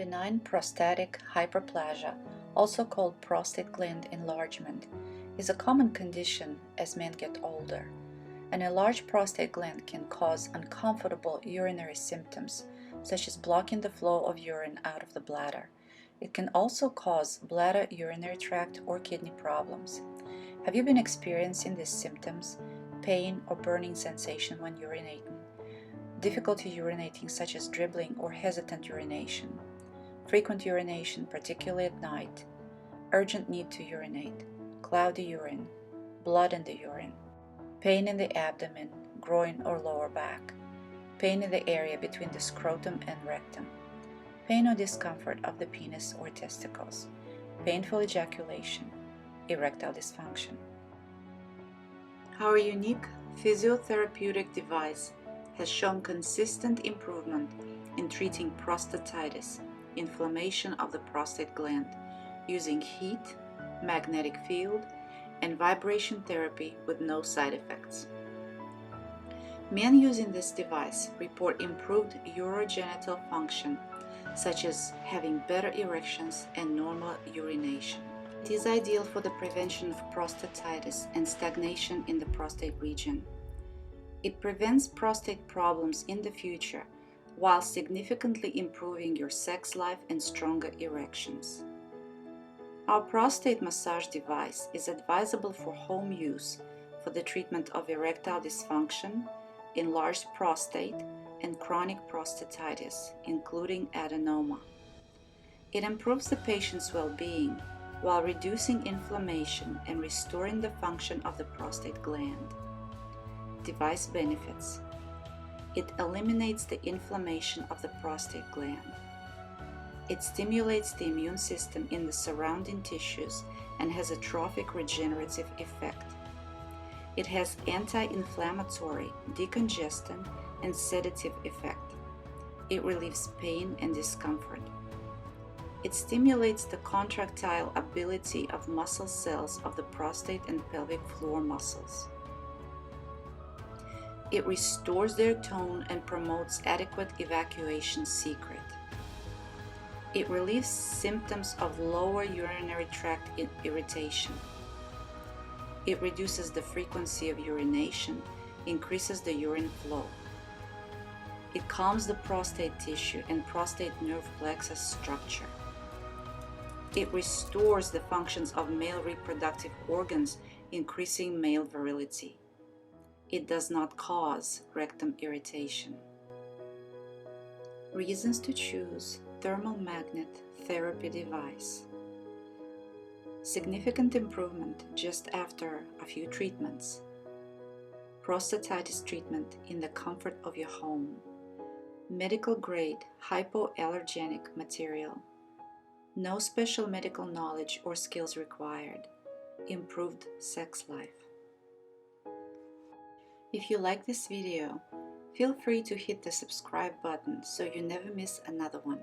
Benign prostatic hyperplasia, also called prostate gland enlargement, is a common condition as men get older. An enlarged prostate gland can cause uncomfortable urinary symptoms, such as blocking the flow of urine out of the bladder. It can also cause bladder, urinary tract, or kidney problems. Have you been experiencing these symptoms, pain or burning sensation when urinating, difficulty urinating such as dribbling or hesitant urination, frequent urination, particularly at night, urgent need to urinate, cloudy urine, blood in the urine, pain in the abdomen, groin or lower back, pain in the area between the scrotum and rectum, pain or discomfort of the penis or testicles, painful ejaculation, erectile dysfunction. Our unique physiotherapeutic device has shown consistent improvement in treating prostatitis, inflammation of the prostate gland, using heat, magnetic field, and vibration therapy with no side effects. Men using this device report improved urogenital function, such as having better erections and normal urination. It is ideal for the prevention of prostatitis and stagnation in the prostate region. It prevents prostate problems in the future while significantly improving your sex life and stronger erections. Our prostate massage device is advisable for home use for the treatment of erectile dysfunction, enlarged prostate, and chronic prostatitis, including adenoma. It improves the patient's well-being while reducing inflammation and restoring the function of the prostate gland. Device benefits: it eliminates the inflammation of the prostate gland. It stimulates the immune system in the surrounding tissues and has a trophic regenerative effect. It has anti-inflammatory, decongestant, and sedative effect. It relieves pain and discomfort. It stimulates the contractile ability of muscle cells of the prostate and pelvic floor muscles. It restores their tone and promotes adequate evacuation secret. It relieves symptoms of lower urinary tract irritation. It reduces the frequency of urination, increases the urine flow. It calms the prostate tissue and prostate nerve plexus structure. It restores the functions of male reproductive organs, increasing male virility. It does not cause rectum irritation. Reasons to choose thermal magnet therapy device. Significant improvement just after a few treatments. Prostatitis treatment in the comfort of your home. Medical grade hypoallergenic material. No special medical knowledge or skills required. Improved sex life. If you like this video, feel free to hit the subscribe button so you never miss another one.